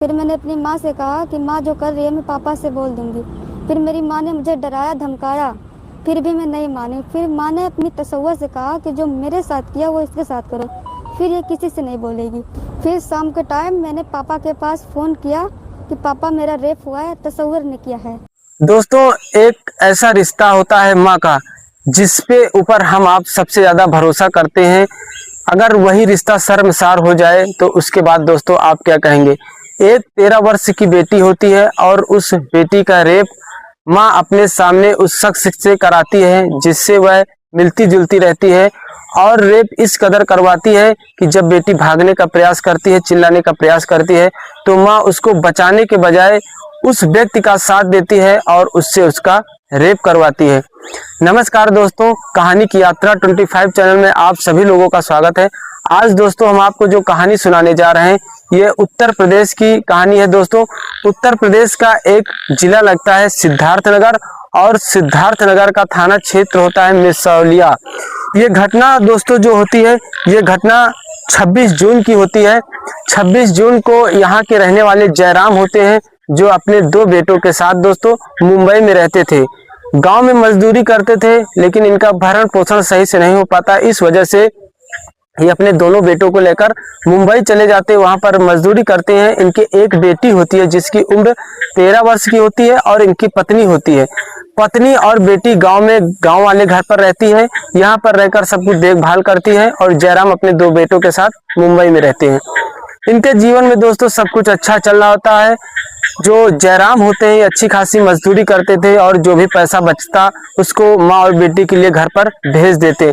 फिर मैंने अपनी माँ से कहा कि माँ जो कर रही है मैं पापा से बोल दूंगी। फिर मेरी माँ ने मुझे डराया धमकाया, फिर भी मैं नहीं मानी। फिर माँ ने अपनी तसव्वुर से कहा कि जो मेरे साथ किया वो इसके साथ करो, फिर ये किसी से नहीं बोलेगी। फिर शाम के टाइम मैंने पापा के पास फ़ोन किया कि पापा मेरा रेप हुआ है, तसव्वुर ने किया है। दोस्तों, एक ऐसा रिश्ता होता है माँ का जिस पे ऊपर हम आप सबसे ज़्यादा भरोसा करते हैं। अगर वही रिश्ता शर्मसार हो जाए तो उसके बाद दोस्तों आप क्या कहेंगे। एक 13 वर्ष की बेटी होती है और उस बेटी का रेप माँ अपने सामने उस शख्स से कराती है जिससे वह मिलती जुलती रहती है, और रेप इस कदर करवाती है कि जब बेटी भागने का प्रयास करती है, चिल्लाने का प्रयास करती है, तो माँ उसको बचाने के बजाय उस व्यक्ति का साथ देती है और उससे उसका रेप करवाती है। नमस्कार दोस्तों, कहानी की यात्रा 25 चैनल में आप सभी लोगों का स्वागत है। आज दोस्तों हम आपको जो कहानी सुनाने जा रहे हैं ये उत्तर प्रदेश की कहानी है। दोस्तों, उत्तर प्रदेश का एक जिला लगता है सिद्धार्थनगर, और सिद्धार्थनगर का थाना क्षेत्र होता है मिसौलिया। ये घटना दोस्तों जो होती है, ये घटना 26 जून की होती है। 26 जून को यहाँ के रहने वाले जयराम होते हैं जो अपने 2 बेटों के साथ दोस्तों मुंबई में रहते थे। गांव में मजदूरी करते थे, लेकिन इनका भरण पोषण सही से नहीं हो पाता। इस वजह से ये अपने दोनों बेटों को लेकर मुंबई चले जाते, वहां पर मजदूरी करते हैं। इनकी एक बेटी होती है जिसकी उम्र 13 वर्ष की होती है, और इनकी पत्नी होती है। पत्नी और बेटी गांव वाले घर पर रहती है, यहाँ पर रहकर सब कुछ देखभाल करती है, और जयराम अपने 2 बेटों के साथ मुंबई में रहते हैं। इनके जीवन में दोस्तों सब कुछ अच्छा चल रहा होता है। जो जयराम होते हैं अच्छी खासी मजदूरी करते थे, और जो भी पैसा बचता उसको माँ और बेटी के लिए घर पर भेज देते।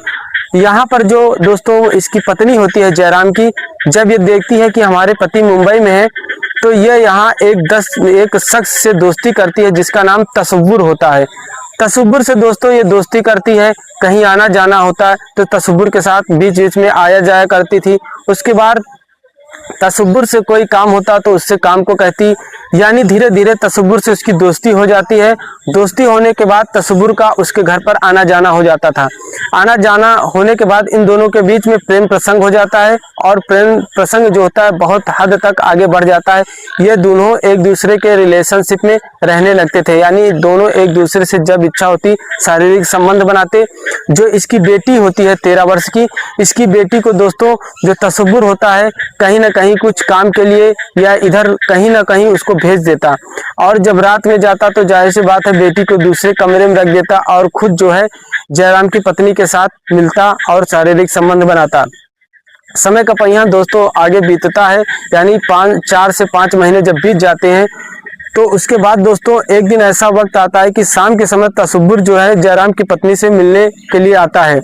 यहाँ पर जो दोस्तों इसकी पत्नी होती है जयराम की, जब ये देखती है कि हमारे पति मुंबई में है, तो ये यहाँ एक शख्स से दोस्ती करती है जिसका नाम तसव्वुर होता है। तसव्वुर से दोस्तों ये दोस्ती करती है, कहीं आना जाना होता है तो तसव्वुर के साथ बीच बीच में आया जाया करती थी। उसके बाद तसव्वुर से कोई काम होता तो उससे काम को कहती, यानी धीरे धीरे तसव्वुर से उसकी दोस्ती हो जाती है। दोस्ती होने के बाद तसव्वुर का उसके घर पर आना जाना हो जाता था। आना जाना होने के बाद इन दोनों के बीच में प्रेम प्रसंग हो जाता है, और प्रेम प्रसंग जो होता है बहुत हद तक आगे बढ़ जाता है। ये दोनों एक दूसरे के रिलेशनशिप में रहने लगते थे, यानी दोनों एक दूसरे से जब इच्छा होती शारीरिक संबंध बनाते। जो इसकी बेटी होती है 13 वर्ष की, इसकी बेटी को दोस्तों जो तसव्वुर होता है कहीं ना कहीं कुछ काम के लिए या इधर कहीं ना कहीं उसको भेज देता, और जब रात में जाता तो जाहिर सी बात है बेटी को दूसरे कमरे में रख देता, और खुद जो है जयराम की पत्नी के साथ मिलता और शारीरिक संबंध बनाता। समय का पहिया दोस्तों आगे बीतता है, यानी 4 से 5 महीने जब बीत जाते हैं, तो उसके बाद दोस्तों एक दिन ऐसा वक्त आता है कि शाम के समय तसव्वुर जो है जयराम की पत्नी से मिलने के लिए आता है।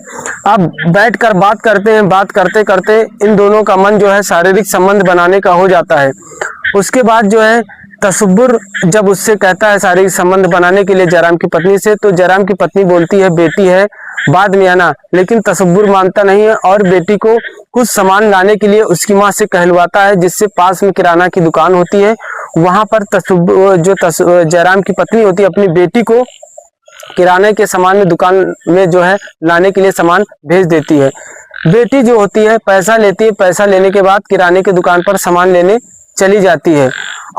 अब बैठकर बात करते हैं, बात करते करते इन दोनों का मन जो है शारीरिक संबंध बनाने का हो जाता है। उसके बाद जो है तसव्वुर जब उससे कहता है शारीरिक संबंध बनाने के लिए जयराम की पत्नी से, तो जयराम की पत्नी बोलती है बेटी है बाद में आना, लेकिन तसव्वुर मानता नहीं है, और बेटी को कुछ सामान लाने के लिए उसकी माँ से कहलवाता है, जिससे पास में किराना की दुकान होती है वहां पर जयराम की पत्नी होती है अपनी बेटी को किराने के सामान में दुकान में जो है लाने के लिए सामान भेज देती है। बेटी जो होती है पैसा लेती है, पैसा लेने के बाद किराने की दुकान पर सामान लेने चली जाती है,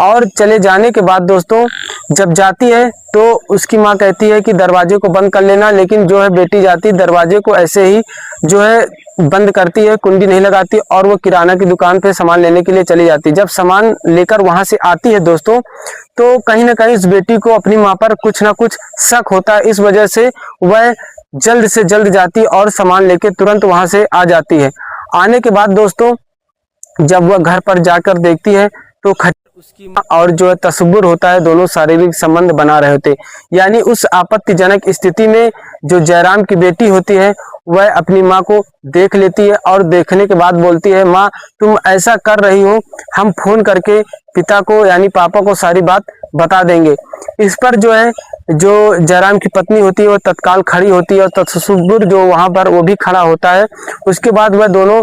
और चले जाने के बाद दोस्तों जब जाती है तो उसकी माँ कहती है कि दरवाजे को बंद कर लेना, लेकिन जो है बेटी जाती दरवाजे को ऐसे ही जो है बंद करती है, कुंडी नहीं लगाती, और वो किराना की दुकान पे सामान लेने के लिए चली जाती है। जब सामान लेकर वहां से आती है दोस्तों, तो कहीं ना कहीं उस बेटी को अपनी माँ पर कुछ ना कुछ शक होता है। इस वजह से वह जल्द से जल्द जाती और सामान लेके तुरंत वहां से आ जाती है। आने के बाद दोस्तों जब वह घर पर जाकर देखती है तो उसकी माँ और जो है तसव्वुर होता है दोनों शारीरिक संबंध बना रहे होते, यानी उस आपत्तिजनक स्थिति में जो जयराम की बेटी होती है वह अपनी माँ को देख लेती है, और देखने के बाद बोलती है माँ तुम ऐसा कर रही हो, हम फोन करके पिता को यानी पापा को सारी बात बता देंगे। इस पर जो है जो जयराम की पत्नी होती है वो तत्काल खड़ी होती है, और तसव्वुर जो वहां पर वो भी खड़ा होता है। उसके बाद वह दोनों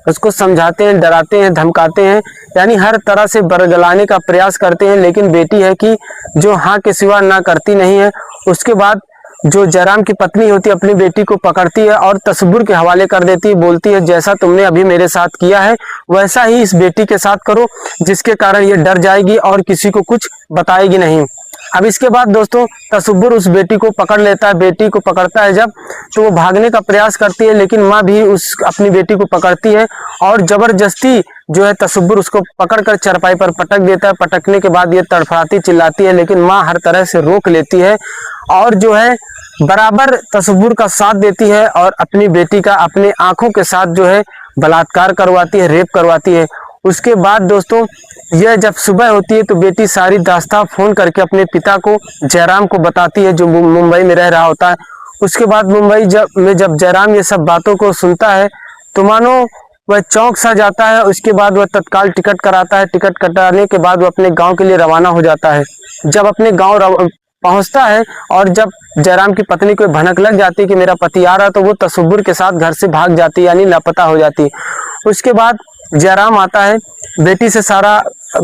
उसको समझाते हैं, डराते हैं, धमकाते हैं, यानी हर तरह से बरगलाने का प्रयास करते हैं, लेकिन बेटी है कि जो हाँ के सिवा ना करती नहीं है। उसके बाद जो जयराम की पत्नी होती है अपनी बेटी को पकड़ती है और तसव्वुर के हवाले कर देती है, बोलती है जैसा तुमने अभी मेरे साथ किया है वैसा ही इस बेटी के साथ करो, जिसके कारण ये डर जाएगी और किसी को कुछ बताएगी नहीं। अब इसके बाद दोस्तों तसव्वुर उस बेटी को पकड़ लेता है। बेटी को पकड़ता है जब, तो वो भागने का प्रयास करती है, लेकिन माँ भी उस अपनी बेटी को पकड़ती है और जबरदस्ती जो है तसव्वुर उसको पकड़कर चारपाई पर पटक देता है। पटकने के बाद ये तड़फड़ाती चिल्लाती है, लेकिन माँ हर तरह से रोक लेती है और जो है बराबर तसव्वुर का साथ देती है और अपनी बेटी का अपने आंखों के साथ जो है बलात्कार करवाती है, रेप करवाती है। उसके बाद दोस्तों यह जब सुबह होती है तो बेटी सारी दास्तां फोन करके अपने पिता को जयराम को बताती है, जो मुंबई में रह रहा होता है। उसके बाद मुंबई जब जयराम ये सब बातों को सुनता है तो मानो वह चौंक सा जाता है। उसके बाद वह तत्काल टिकट कराता है। टिकट कटाने के बाद वह अपने गांव के लिए रवाना हो जाता है। जब अपने गांव पहुंचता है और जब जयराम की पत्नी को भनक लग जाती है कि मेरा पति आ रहा, तो वो तसव्वुर के साथ घर से भाग जाती है, यानी लापता हो जाती है। उसके बाद जयराम आता है, बेटी से सारा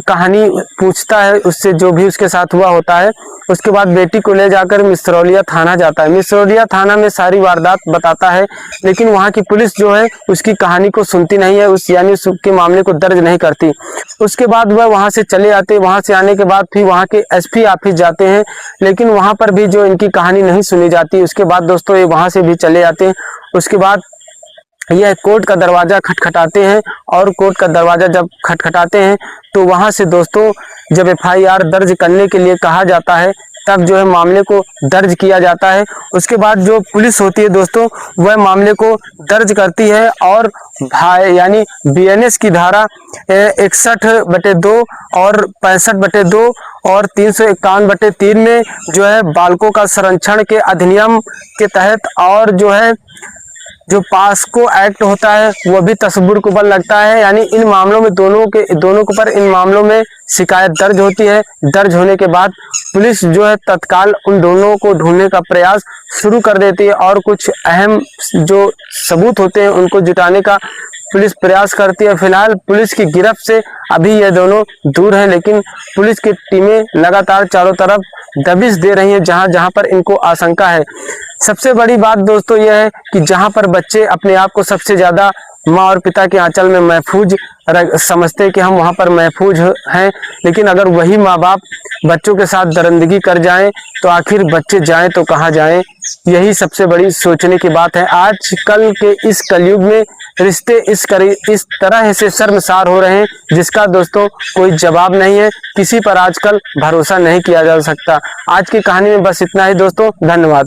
कहानी पूछता है, उससे जो भी उसके साथ हुआ होता है। उसके बाद बेटी को ले जाकर मिसरौलिया थाना जाता है। मिसरौलिया थाना में सारी वारदात बताता है, लेकिन वहाँ की पुलिस जो है उसकी कहानी को सुनती नहीं है, यानी उसके मामले को दर्ज नहीं करती। उसके बाद वह वहाँ से चले आते। वहाँ से आने के बाद फिर वहाँ के एसपी ऑफिस जाते हैं, लेकिन वहाँ पर भी जो इनकी कहानी नहीं सुनी जाती। उसके बाद दोस्तों ये वहाँ से भी चले आते हैं। उसके बाद यह कोर्ट का दरवाजा खटखटाते हैं और कोर्ट का दरवाजा जब खटखटाते हैं तो वहां से दोस्तों जब एफआईआर दर्ज करने के लिए कहा जाता है, तब जो है मामले को दर्ज किया जाता है। उसके बाद जो पुलिस होती है दोस्तों वह मामले को दर्ज करती है और यानी बीएनएस की धारा 61/2 और 65/2 और 351/3 में जो है बालकों का संरक्षण के अधिनियम के तहत और जो है जो पास्को एक्ट होता है वह भी तसव्वुर को बल लगता है। यानी इन मामलों में दोनों के ऊपर इन मामलों में शिकायत दर्ज होती है। दर्ज होने के बाद पुलिस जो है तत्काल उन दोनों को ढूंढने का प्रयास शुरू कर देती है और कुछ अहम जो सबूत होते हैं उनको जुटाने का पुलिस प्रयास करती है। फिलहाल पुलिस की गिरफ्त से अभी ये दोनों दूर हैं, लेकिन पुलिस की टीमें लगातार चारों तरफ दबिश दे रही हैं जहां जहां पर इनको आशंका है। सबसे बड़ी बात दोस्तों यह है कि जहां पर बच्चे अपने आप को सबसे ज्यादा माँ और पिता के आंचल में महफूज समझते हैं कि हम वहां पर महफूज हैं, लेकिन अगर वही माँ बाप बच्चों के साथ दरिंदगी कर जाएं तो आखिर बच्चे जाएं तो कहाँ जाएं। यही सबसे बड़ी सोचने की बात है। आजकल के इस कलयुग में रिश्ते इस तरह से शर्मसार हो रहे हैं जिसका दोस्तों कोई जवाब नहीं है। किसी पर आजकल भरोसा नहीं किया जा सकता। आज की कहानी में बस इतना ही दोस्तों, धन्यवाद।